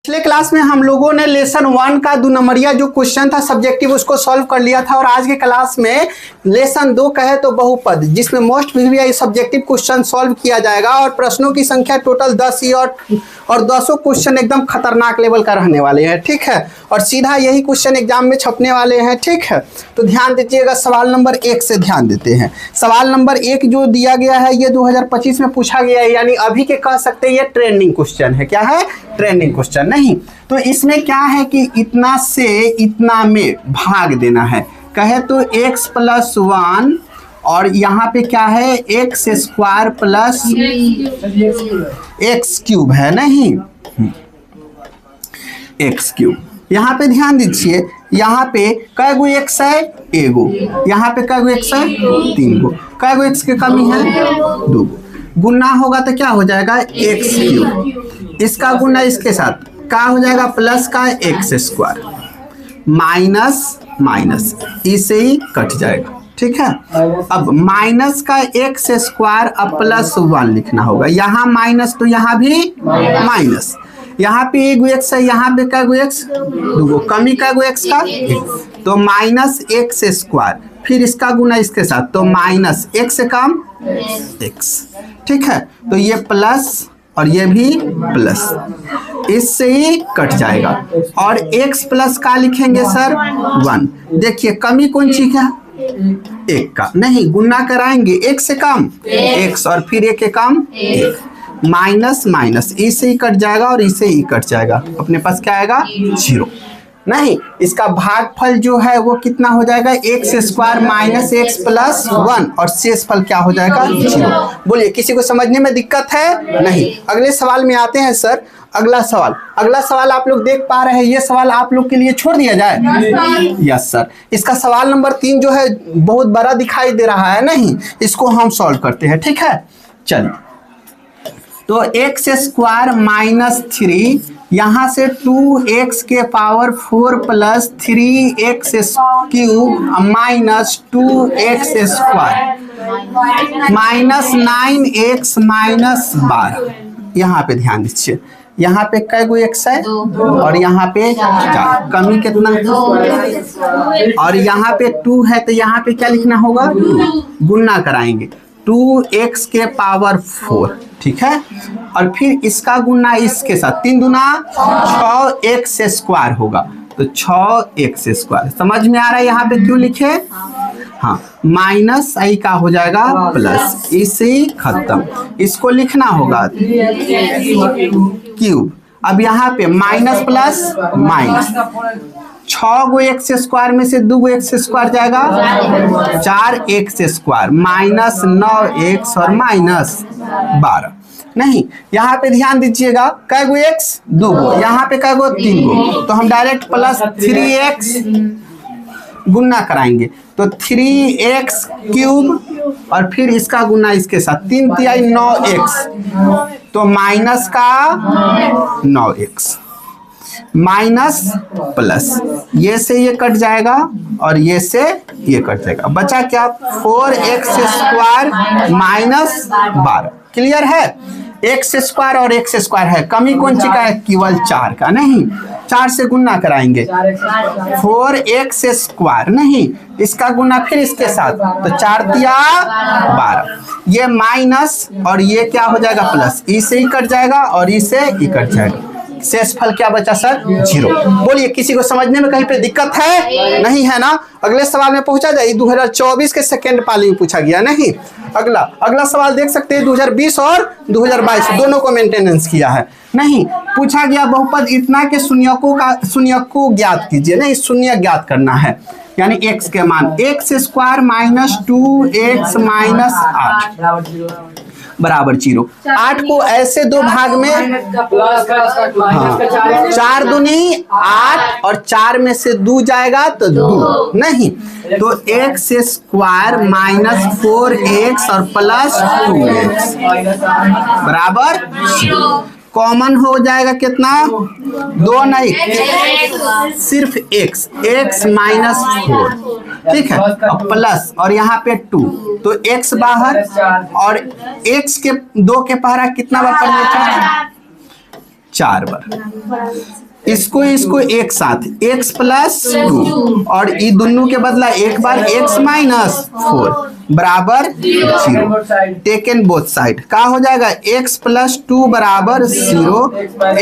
पिछले क्लास में हम लोगों ने लेसन 1 का 2 नंबरिया जो क्वेश्चन था सब्जेक्टिव उसको सॉल्व कर लिया था और आज के क्लास में लेसन 2 कहे तो बहुपद जिसमें most previous subjective question solve किया जाएगा और प्रश्नों की संख्या टोटल 10 ही और 10 क्वेश्चन एकदम खतरनाक लेवल का रहने वाले हैं। ठीक है, और सीधा यही क्वेश्चन एग्जाम में छपने वाले हैं। ठीक है, तो ध्यान दीजिएगा, सवाल नंबर 1 से ध्यान देते हैं। सवाल नंबर 1 जो दिया गया है ये 2025 में पूछा गया है, यानी अभी के कह सकते हैं ये ट्रेंडिंग क्वेश्चन है। क्या है? Trending question. नहीं तो इसमें क्या है कि इतना से इतना में भाग देना है। कहे तो x + 1 और यहाँ पे क्या है x² + x³ है। नहीं x³। यहाँ पे ध्यान दीजिए, यहाँ पे कै गो x है? एगो। यहाँ पे कै गो x है? 3 गो। कै गो x की कमी है? 2 गो। गुना होगा तो क्या हो जाएगा? x³। इसका गुना इसके साथ क्या हो जाएगा? प्लस का x² माइनस माइनस इसे ही कट जाएगा। ठीक है, अब माइनस का x² अब +1 लिखना होगा। यहाँ माइनस तो यहाँ भी माइनस। यहाँ पे एगो x है, यहाँ पे क्या गो x? 2 गो। कमी क्या गो x का? 1। तो माइनस x², फिर इसका गुना इसके साथ तो माइनस x से कम x। ठीक है, तो ये प्लस और ये भी प्लस, इससे ही कट जाएगा। और x प्लस का लिखेंगे सर 1। देखिए कमी कौन सी का? 1 का। नहीं, गुना कराएंगे x से कम x और फिर 1 के कम 1। माइनस माइनस इसे ही कट जाएगा और इसे ही कट जाएगा। अपने पास क्या आएगा? 0। नहीं, इसका भागफल जो है वो कितना हो जाएगा? x² - x + 1 और शेषफल क्या हो जाएगा? 0। बोलिए किसी को समझने में दिक्कत है? नहीं। अगले सवाल में आते हैं सर। अगला सवाल आप लोग देख पा रहे हैं। ये सवाल आप लोग के लिए छोड़ दिया जाए? Yes sir. इसका सवाल नंबर 3 जो है बहुत बड़ा दिखाई दे रहा है। नहीं, इसको हम सॉल्व करते हैं। ठीक है, चलिए। तो x² - 3 यहाँ से 2x⁴ + 3x³ - 2x² -9x - 12। यहाँ पे ध्यान दीजिए, यहाँ पे कै गो x है और यहाँ पे 4। कमी कितना? और यहाँ पे 2 है तो यहाँ पे क्या लिखना होगा? 2। गुना कराएंगे 2x⁴। ठीक है, और फिर इसका गुना इसके साथ 3 दूना 6x² होगा तो 6x²। समझ में आ रहा है यहाँ पे क्यों लिखे? हाँ, माइनस आई का हो जाएगा प्लस, इसे खत्म। इसको लिखना होगा क्यूब। अब यहाँ पे माइनस प्लस माइनस 6 गो x² में से 2 गो x² जाएगा 4x² माइनस 9x और माइनस 12। नहीं, यहाँ पे ध्यान दीजिएगा, कै गो x? 2 गो। यहाँ पे कै गो? 3 गो। तो हम डायरेक्ट +3x गुना कराएंगे तो 3x³ और फिर इसका गुना इसके साथ 3 × 9x तो माइनस का 9x माइनस प्लस, ये से ये कट जाएगा और ये से ये कट जाएगा। बचा क्या? 4x² - 12। क्लियर है? x² और x² है। कमी कौन सी का है? केवल 4 का। नहीं, 4 से गुना कराएंगे 4x²। नहीं, इसका गुना फिर इसके साथ तो 4 × 12। ये माइनस और ये क्या हो जाएगा? प्लस, इसे ही कट जाएगा और इसे ही कट जाएगा। शेषफल क्या बचा सर? 0। बोलिए किसी को समझने में कहीं पे दिक्कत है? नहीं है ना? अगले सवाल में पहुंचा जाए। 2024 के सेकेंड पाली में पूछा गया। नहीं, अगला सवाल देख सकते हैं। 2020 और 2022 दोनों को मेंटेनेंस किया है। नहीं, पूछा गया बहुपद इतना के शून्य को ज्ञात कीजिए। नहीं, शून्य ज्ञात करना है, यानी x के मान x² - 2x - 8 बराबर 0। 8 को ऐसे 2 भाग में, हाँ, 4 दूनी 8 और 4 में से 2 जाएगा तो 2। नहीं, तो x² - 4x और +2x बराबर 0। कॉमन हो जाएगा कितना? 2 नहीं, सिर्फ x -4। ठीक है, और प्लस और यहाँ पे 2 तो x बाहर और x के 2 के पहरा कितना बार कर देता है? 4 बार। इसको एक साथ x प्लस 2 और ये दोनों के बदला एक बार x माइनस 4 बराबर 0। टेकन बोथ साइड का हो जाएगा x प्लस 2 बराबर 0,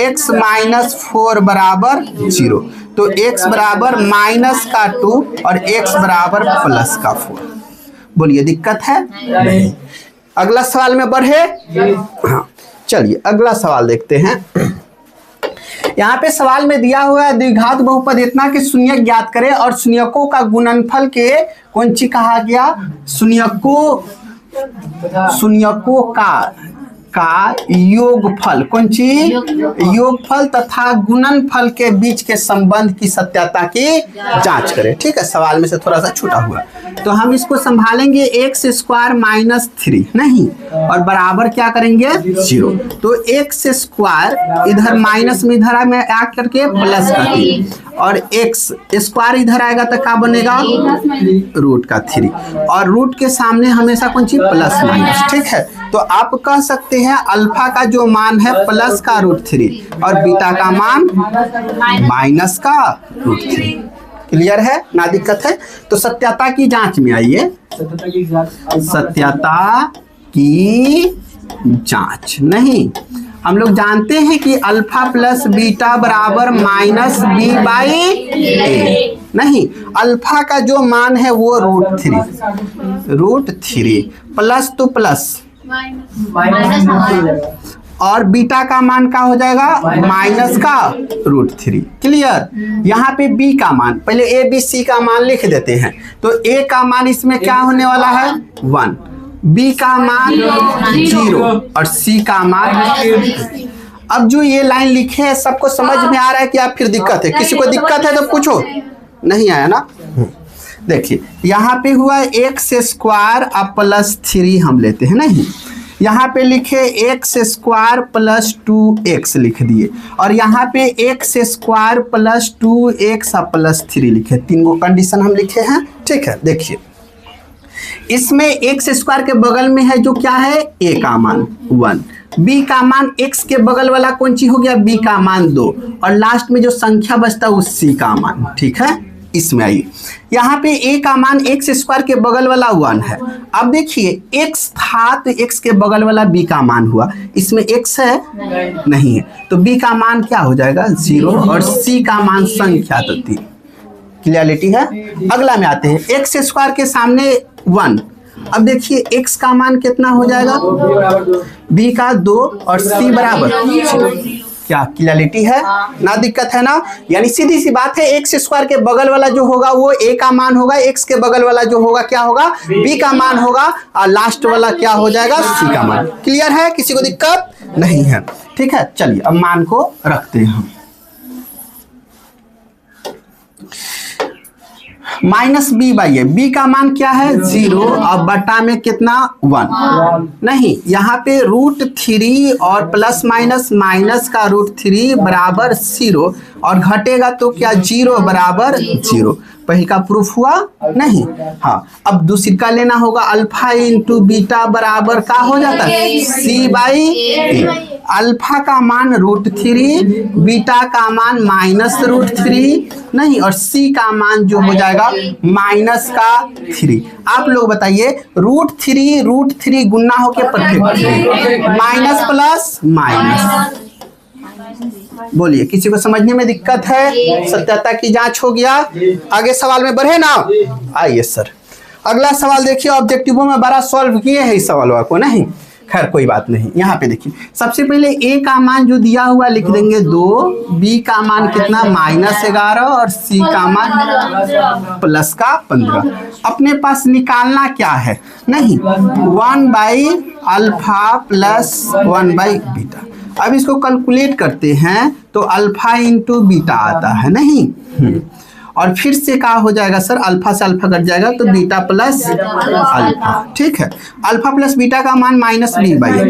x माइनस 4 बराबर 0। तो x बराबर माइनस का 2 और x बराबर प्लस का 4। बोलिए दिक्कत है? नहीं। अगला सवाल में बढ़े। हाँ चलिए अगला सवाल देखते हैं। यहाँ पे सवाल में दिया हुआ है द्विघात बहुपद इतना कि शून्यक ज्ञात करें और शून्यकों का गुणनफल के कौन सी कहा गया? शून्यकों का योगफल, कौन सी? योगफल तथा गुणनफल के बीच के संबंध की सत्यता की जांच करें। ठीक है, सवाल में से थोड़ा सा छूटा हुआ, तो हम इसको संभालेंगे x स्क्वायर माइनस 3 नहीं, और बराबर क्या करेंगे 0। तो x स्क्वायर इधर माइनस में इधर में आ करके प्लस का 3 और x स्क्वायर इधर आएगा तो क्या बनेगा रूट का 3 और रूट के सामने हमेशा कौन सी प्लस माइनस। ठीक है, तो आप कह सकते हैं अल्फा का जो मान है प्लस का √3 और बीटा का मान माइनस का √3। क्लियर है ना? दिक्कत है? तो सत्यता की जांच में आइए। सत्यता की जांच नहीं, हम लोग जानते हैं कि अल्फा प्लस बीटा बराबर माइनस b/a नहीं, अल्फा का जो मान है वो √3 प्लस तो प्लस और बीटा का मान का हो जाएगा माइनस का √3। क्लियर? यहाँ पे b का मान, पहले a b c का मान लिख देते हैं। तो a का मान इसमें क्या होने वाला है 1, b का मान 0 और c का मान। अब जो ये लाइन लिखे है सबको समझ में आ रहा है कि आप फिर दिक्कत है? किसी को दिक्कत है तो पूछो। नहीं आया ना? देखिए यहाँ पे हुआ x स्क्वायर अब प्लस 3 हम लेते हैं नहीं, यहाँ पे लिखे x स्क्वायर प्लस 2x लिख दिए और यहाँ पे x square plus 2x plus 3 लिखे। 3 गो कंडीशन हम लिखे हैं। ठीक है, देखिए इसमें x स्क्वायर के बगल में है जो क्या है a का मान 1, b का मान x के बगल वाला कौन सी हो गया b का मान 2 और लास्ट में जो संख्या बचता है वो c का मान। ठीक है, इसमें आइए यहाँ पे a का मान x स्क्वायर के बगल वाला 1 है। अब देखिए x था तो x के बगल वाला b का मान हुआ, इसमें x है नहीं है, तो b का मान क्या हो जाएगा 0 और c का मान संख्या तो 3। क्लियरिटी है? अगला में आते हैं x स्क्वायर के सामने 1। अब देखिए x का मान कितना हो जाएगा b का 2 और c बराबर 0। क्या क्लियरिटी है ना? दिक्कत है ना? यानी सीधी सी बात है, x स्क्वायर के बगल वाला जो होगा वो a का मान होगा, x के बगल वाला जो होगा क्या होगा b का मान होगा और लास्ट वाला क्या हो जाएगा c का मान। क्लियर है? किसी को दिक्कत नहीं है? ठीक है, चलिए अब मान को रखते हैं हम। माइनस b/a, b का मान क्या है 0 और बटा में कितना 1 नहीं, यहाँ पे √3 और प्लस माइनस माइनस का √3 बराबर 0 और घटेगा तो क्या 0 बराबर 0। पहले का प्रूफ हुआ नहीं? हाँ, अब दूसरी का लेना होगा अल्फा इंटू बीटा बराबर का हो जाता है c/a। अल्फा का मान √3, बीटा का मान माइनस √3 नहीं और c का मान जो हो जाएगा माइनस का 3। आप लोग बताइए √3 गुना होके परफेक्ट माइनस प्लस माइनस। बोलिए किसी को समझने में दिक्कत है? सत्यता की जांच हो गया। आगे सवाल में बढ़े ना? आइए सर अगला सवाल देखिए। ऑब्जेक्टिवों में बड़ा सॉल्व किए हैं इस सवाल को नहीं, खैर कोई बात नहीं। यहाँ पे देखिए सबसे पहले a का मान जो दिया हुआ लिख देंगे 2, b का मान कितना -11 और c का मान प्लस का 15। अपने पास निकालना क्या है नहीं 1/α प्लस 1/बीटा। अब इसको कैलकुलेट करते हैं तो अल्फा इंटू बीटा आता है नहीं, और फिर से क्या हो जाएगा सर अल्फा से अल्फा कट जाएगा तो बीटा प्लस अल्फा। ठीक है, अल्फा प्लस बीटा का मान -b/a।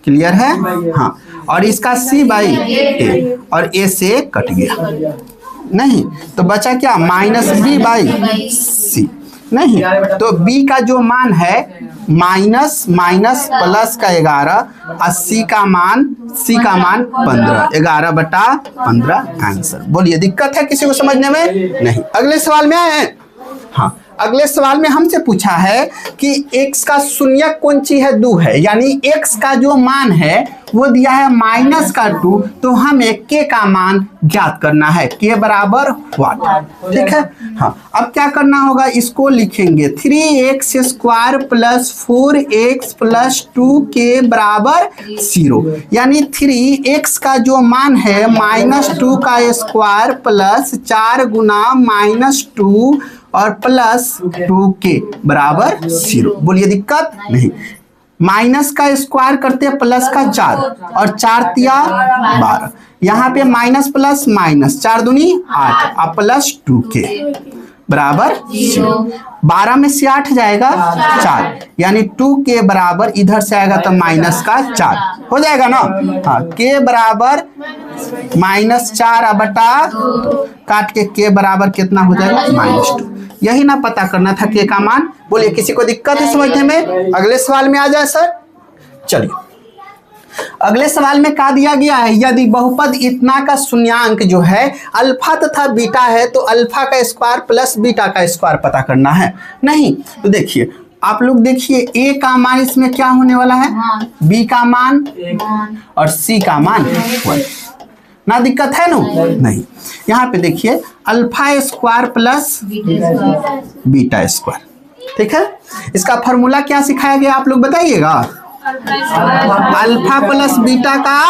क्लियर है? हाँ, और इसका c/a और a से कट गया नहीं, तो बचा क्या -b/c। नहीं, तो b का जो मान है माइनस माइनस प्लस का 11 और c का मान 15, 11/15 आंसर। बोलिए दिक्कत है किसी को समझने में? नहीं। अगले सवाल में आए हैं। हाँ, अगले सवाल में हमसे पूछा है कि x का शून्यक कौन सी है? 2 है, यानी x का जो मान है वो दिया है -2, तो हमें k का मान ज्ञात करना है। k बराबर व्हाट? ठीक है। हाँ, अब क्या करना होगा, इसको लिखेंगे 3x square plus 4x plus 2k बराबर 0, यानी 3x का जो मान है -2 का स्क्वायर प्लस 4 गुना -2 और प्लस 2k बराबर 0। बोलिए दिक्कत? नहीं। माइनस का स्क्वायर करते हैं प्लस का 4 और 4 तिया 12, यहाँ पे माइनस प्लस माइनस 4 दूनी 8 और प्लस 2k बराबर 0। 12 में से 8 जाएगा 4, यानी 2k बराबर इधर से आएगा तो माइनस का 4 हो जाएगा ना। हाँ, k बराबर -4 बटा काट के k बराबर कितना हो जाएगा? -2। यही ना पता करना था k का मान। बोलिए किसी को दिक्कत है समझने में? अगले सवाल में आ जाए सर। चलिए अगले सवाल में क्या दिया गया है, यदि बहुपद इतना का शून्यांक जो है अल्फा तथा बीटा है तो अल्फा का स्क्वायर प्लस बीटा का स्क्वायर पता करना है। नहीं तो देखिए आप लोग देखिए a का मान इसमें क्या होने वाला है, b का मान और c का मान 1 ना। दिक्कत है ना? नहीं। यहाँ पे देखिए alpha square plus beta square, ठीक है। इसका फॉर्मूला क्या सिखाया गया आप लोग बताइएगा? अल्फा प्लस बीटा का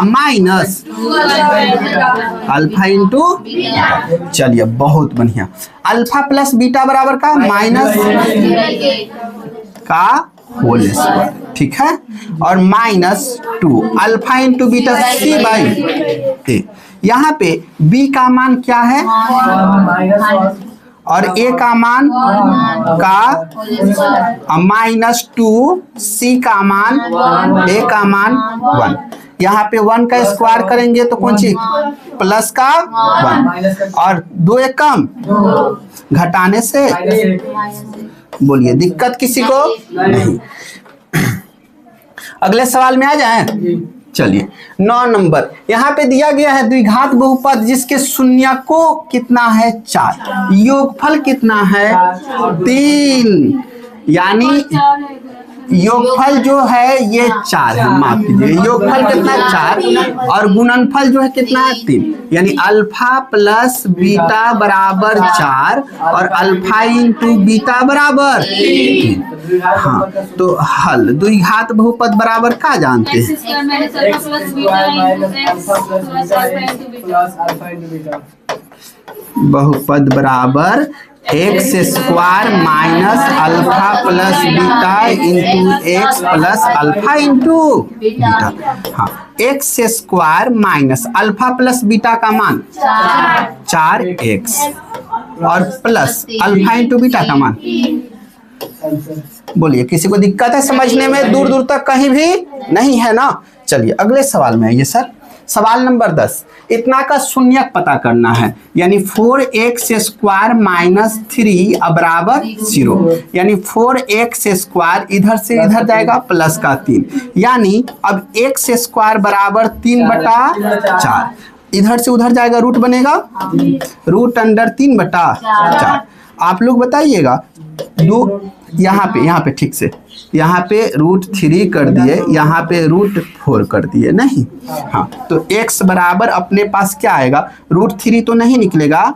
माइनस अल्फा इंटू। चलिए बहुत बढ़िया। अल्फा प्लस बीटा बराबर का माइनस का होल स्क्वायर, ठीक है, और -2 अल्फा इंटू बीटा c/a। यहाँ पे b का मान क्या है और a का मान का -2, c का मान a का मान 1। यहाँ पे 1 का स्क्वायर करेंगे तो कौन सी प्लस का 1 और 2 एक कम घटाने से। बोलिए दिक्कत किसी को? नहीं। अगले सवाल में आ जाए। चलिए 9 नंबर यहाँ पे दिया गया है द्विघात बहुपद जिसके शून्यको कितना है 4, योगफल कितना है 3, यानी योगफल जो है ये 4 है, माफ कीजिए, योगफल कितना 4 और गुणनफल जो है कितना है 3, यानी अल्फा प्लस बीटा बराबर 4 और अल्फा इंटू बीटा बराबर 3। हाँ, तो हल द्विघात बहुपद बराबर क्या जानते हैं? बहुपद बराबर x square minus alpha plus beta into x plus alpha into beta. हाँ, x square minus alpha plus beta का मान 4x और प्लस अल्फा इंटू बीटा का मान। बोलिए किसी को दिक्कत है समझने में? दूर दूर तक कहीं भी नहीं है ना। चलिए अगले सवाल में आइए सर। सवाल नंबर 10, इतना का शून्यक पता करना है, यानी 4x स्क्वायर माइनस 3 बराबर 0, यानी 4x स्क्वायर इधर से इधर जाएगा प्लस का 3, यानी अब x स्क्वायर बराबर 3/4, इधर से उधर जाएगा रूट बनेगा √3/4। आप लोग बताइएगा दो यहाँ पे ठीक से यहाँ पे √3 कर दिए, यहाँ पे √4 कर दिए नहीं। हाँ, तो x बराबर अपने पास क्या आएगा, √3 तो नहीं निकलेगा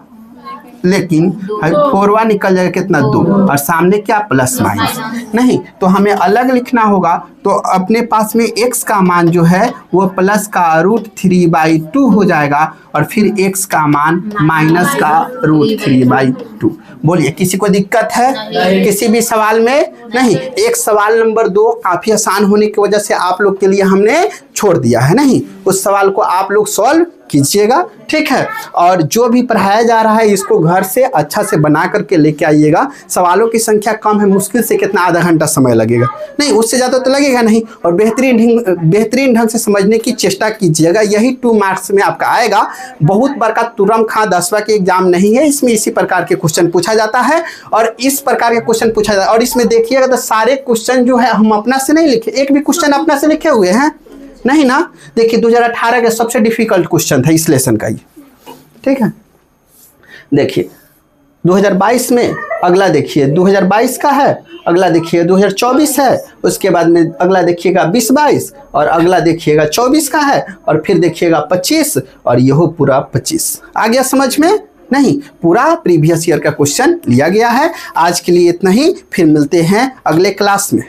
लेकिन 4 निकल जाएगा कितना 2 और सामने क्या प्लस माइनस नहीं, तो हमें अलग लिखना होगा। तो अपने पास में x का मान जो है वो प्लस का √3/2 हो जाएगा और फिर x का मान माइनस का √3/2। बोलिए किसी को दिक्कत है किसी भी सवाल में? नहीं। एक सवाल नंबर 2 काफी आसान होने की वजह से आप लोग के लिए हमने छोड़ दिया है, नहीं उस सवाल को आप लोग सॉल्व कीजिएगा, ठीक है। और जो भी पढ़ाया जा रहा है इसको घर से अच्छा से बना करके लेके आइएगा। सवालों की संख्या कम है, मुश्किल से कितना आधा घंटा समय लगेगा, नहीं उससे ज़्यादा तो लगेगा नहीं। और बेहतरीन ढंग से समझने की चेष्टा कीजिएगा, यही 2 मार्क्स में आपका आएगा। बहुत बड़का तुरम खां 10वां के एग्जाम नहीं है, इसमें इसी प्रकार के क्वेश्चन पूछा जाता है और इस प्रकार के क्वेश्चन पूछा जाता है। और इसमें देखिएगा तो सारे क्वेश्चन जो है हम अपना से नहीं लिखे, एक भी क्वेश्चन अपना से लिखे हुए हैं नहीं ना। देखिए 2018 का सबसे डिफिकल्ट क्वेश्चन था इस लेसन का ये, ठीक है। देखिए 2022 में अगला देखिए 2022 का है, अगला देखिए 2024 है, उसके बाद में अगला देखिएगा 20-22 और अगला देखिएगा 24 का है और फिर देखिएगा 25 और यह पूरा 25। आ गया समझ में? नहीं, पूरा प्रीवियस ईयर का क्वेश्चन लिया गया है। आज के लिए इतना ही, फिर मिलते हैं अगले क्लास में।